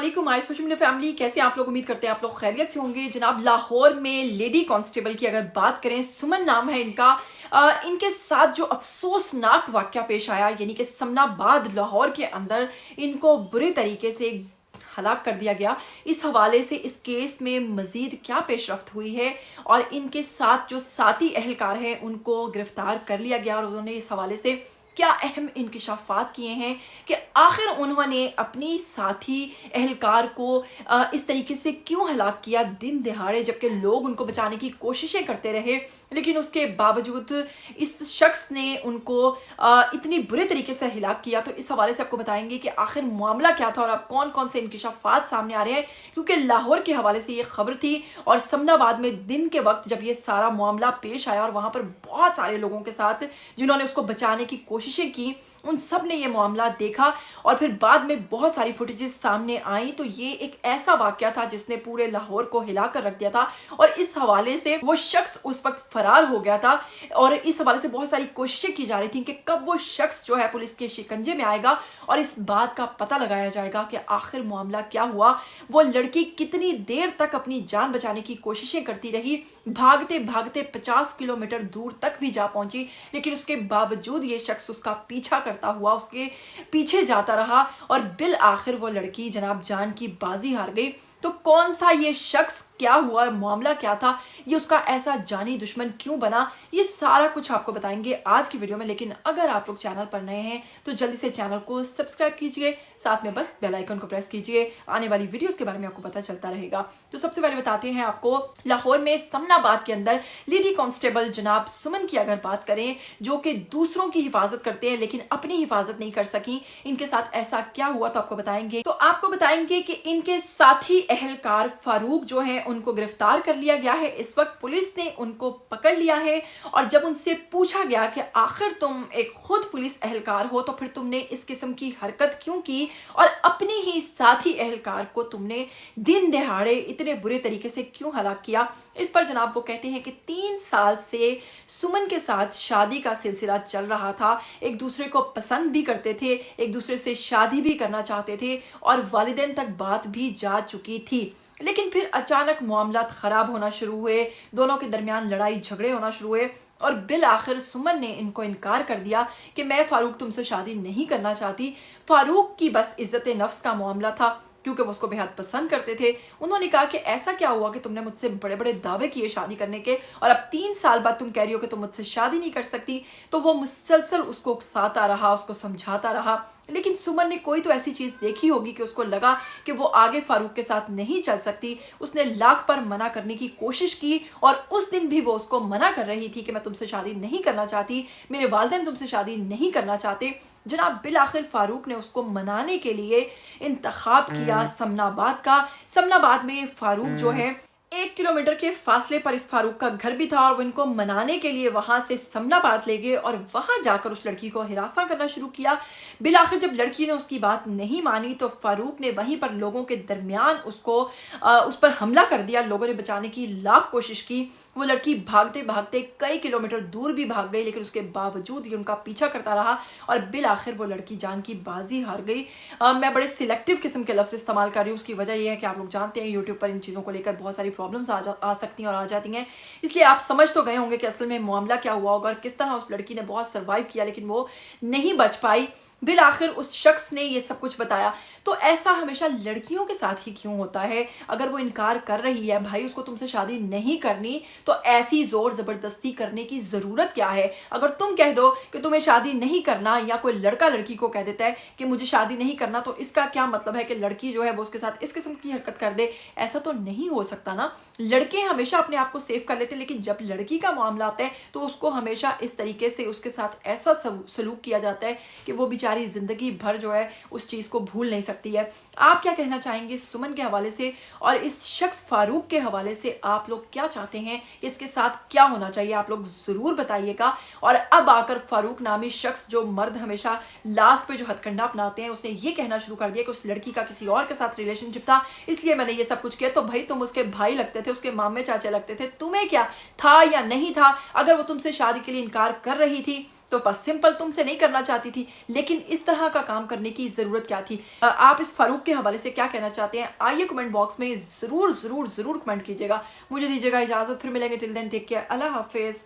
अस्सलामुअलैकुम my social media family, कैसे आप लोग? उम्मीद करते हैं आप लोग खैरियत से होंगे। जनाब, लाहौर में लेडी कांस्टेबल की अगर बात करें, सुमन नाम है इनका, इनके साथ जो अफसोसनाक वाकया पेश आया, यानी कि समनाबाद लाहौर के अंदर इनको बुरे तरीके से हलाक कर दिया गया। इस हवाले से इस केस में मजीद क्या पेशरफ्त हुई है और इनके साथ जो साथी अहलकार हैं उनको गिरफ्तार कर लिया गया और उन्होंने इस हवाले से क्या अहम इंकिशाफात किए हैं कि आखिर उन्होंने अपनी साथी अहलकार को इस तरीके से क्यों हलाक किया दिन दिहाड़े, जबकि लोग उनको बचाने की कोशिशें करते रहे, लेकिन उसके बावजूद इस शख्स ने उनको इतनी बुरे तरीके से हलाक किया। तो इस हवाले से आपको बताएंगे कि आखिर मामला क्या था और अब कौन कौन से इंकिशाफात सामने आ रहे हैं, क्योंकि लाहौर के हवाले से ये खबर थी और समनाबाद में दिन के वक्त जब ये सारा मामला पेश आया और वहां पर बहुत सारे लोगों के साथ जिन्होंने उसको बचाने की कोशिशें की, उन सब ने ये मामला देखा और फिर बाद में बहुत सारी फुटेजेस सामने आई। तो ये एक ऐसा वाकया था जिसने पूरे लाहौर को हिला कर रख दिया था और इस हवाले से वो शख्स उस वक्त फरार हो गया था और इस हवाले से बहुत सारी कोशिशें की जा रही थी कि कब वो शख्स जो है पुलिस के शिकंजे में आएगा और इस बात का पता लगाया जाएगा कि आखिर मामला क्या हुआ। वो लड़की कितनी देर तक अपनी जान बचाने की कोशिशें करती रही, भागते भागते 50 किलोमीटर दूर तक भी जा पहुंची, लेकिन उसके बावजूद ये शख्स उसका पीछा करता हुआ उसके पीछे जाता रहा और बिल आखिर वो लड़की जनाब जान की बाजी हार गई। तो कौन था ये शख्स, क्या हुआ, मामला क्या था, ये उसका ऐसा जानी दुश्मन क्यों बना, ये सारा कुछ आपको बताएंगे आज की वीडियो में। लेकिन अगर आप लोग चैनल पर नए हैं तो जल्दी से चैनल को सब्सक्राइब कीजिए, साथ में बस बेल आइकन को प्रेस कीजिए, आने वाली वीडियोस के बारे में आपको पता चलता रहेगा। तो सबसे पहले बताते हैं आपको, लाहौर में समनाबाद के अंदर लेडी कांस्टेबल जनाब सुमन की अगर बात करें, जो कि दूसरों की हिफाजत करते हैं लेकिन अपनी हिफाजत नहीं कर सकी, इनके साथ ऐसा क्या हुआ तो आपको बताएंगे। तो आपको बताएंगे कि इनके साथी अहलकार फारूक जो है उनको गिरफ्तार कर लिया गया है। इस वक्त पुलिस ने उनको पकड़ लिया है और जब उनसे पूछा गया कि आखिर तुम एक खुद पुलिस अहलकार हो तो फिर तुमने इस किस्म की हरकत क्यों की और अपने ही साथी अहलकार को तुमने दिन दिहाड़े इतने बुरे तरीके से क्यों हलाक किया, इस पर जनाब वो कहते हैं कि 3 साल से सुमन के साथ शादी का सिलसिला चल रहा था, एक दूसरे को पसंद भी करते थे, एक दूसरे से शादी भी करना चाहते थे और वालिदैन तक बात भी जा चुकी थी। लेकिन फिर अचानक मामलात खराब होना शुरू हुए, दोनों के दरमियान लड़ाई झगड़े होना शुरू हुए और बिल आखिर सुमन ने इनको इनकार कर दिया कि मैं फारूक तुमसे शादी नहीं करना चाहती। फारूक की बस इज्जत नफ्स का मामला था क्योंकि वो उसको बेहद पसंद करते थे। उन्होंने कहा कि ऐसा क्या हुआ कि तुमने मुझसे बड़े बड़े दावे किए शादी करने के और अब 3 साल बाद तुम कह रही हो कि तुम मुझसे शादी नहीं कर सकती। तो वो मुसलसल उसको उकसाता रहा, उसको समझाता रहा, लेकिन सुमन ने कोई तो ऐसी चीज देखी होगी कि उसको लगा कि वो आगे फारूक के साथ नहीं चल सकती। उसने लाख पर मना करने की कोशिश की और उस दिन भी वो उसको मना कर रही थी कि मैं तुमसे शादी नहीं करना चाहती, मेरे वालिदैन तुमसे शादी नहीं करना चाहते। जनाब बिल आखिर फारूक ने उसको मनाने के लिए इंतखाब किया समनाबाद का। समनाबाद में फारूक जो है 1 किलोमीटर के फासले पर इस फारूक का घर भी था और वो इनको मनाने के लिए वहां से समनाबाद ले गए और वहां जाकर उस लड़की को हिरासा करना शुरू किया। बिल आखिर जब लड़की ने उसकी बात नहीं मानी तो फारूक ने वहीं पर लोगों के दरमियान उस पर हमला कर दिया। लोगों ने बचाने की लाख कोशिश की, वो लड़की भागते भागते कई किलोमीटर दूर भी भाग गई, लेकिन उसके बावजूद ये उनका पीछा करता रहा और बिल आखिर वो लड़की जान की बाजी हार गई। मैं बड़े सिलेक्टिव किस्म के लफ्ज़ इस्तेमाल कर रही हूँ, उसकी वजह यह है कि आप लोग जानते हैं यूट्यूब पर इन चीज़ों को लेकर बहुत सारी प्रॉब्लम्स आ सकती हैं और आ जाती हैं, इसलिए आप समझ तो गए होंगे कि असल में मामला क्या हुआ होगा और किस तरह उस लड़की ने बहुत सर्वाइव किया लेकिन वो नहीं बच पाई। बिल आखिर उस शख्स ने ये सब कुछ बताया। तो ऐसा हमेशा लड़कियों के साथ ही क्यों होता है? अगर वो इनकार कर रही है, भाई उसको तुमसे शादी नहीं करनी, तो ऐसी जोर जबरदस्ती करने की जरूरत क्या है? अगर तुम कह दो कि तुम्हें शादी नहीं करना या कोई लड़का लड़की को कह देता है कि मुझे शादी नहीं करना, तो इसका क्या मतलब है कि लड़की जो है वो उसके साथ इस किस्म की हरकत कर दे? ऐसा तो नहीं हो सकता ना। लड़के हमेशा अपने आप को सेफ कर लेते, लेकिन जब लड़की का मामला आता है तो उसको हमेशा इस तरीके से उसके साथ ऐसा सलूक किया जाता है कि वो बेचारी जिंदगी भर जो है उस चीज को भूल नहीं सकती है। आप क्या कहना चाहेंगे सुमन के हवाले से और इस शख्स फारूक के हवाले से? आप लोग क्या चाहते हैं, इसके साथ क्या होना चाहिए? आप लोग जरूर बताइएगा। और अब आकर फारूक नामी शख्स, जो मर्द हमेशा लास्ट पे जो हथकंडा अपनाते हैं, उसने ये कहना शुरू कर दिया कि उस लड़की का किसी और के साथ रिलेशनशिप था, इसलिए मैंने ये सब कुछ किया। तो भाई तुम उसके भाई लगते थे, उसके मामे चाचे लगते थे, तुम्हें क्या था या नहीं था? अगर वो तुमसे शादी के लिए इनकार कर रही थी तो बस सिंपल तुमसे नहीं करना चाहती थी, लेकिन इस तरह का काम करने की जरूरत क्या थी? आप इस फारूक के हवाले से क्या कहना चाहते हैं? आइए कमेंट बॉक्स में जरूर जरूर जरूर कमेंट कीजिएगा। मुझे दीजिएगा इजाजत, फिर मिलेंगे। टिल देन टेक केयर, अल्लाह हाफिज।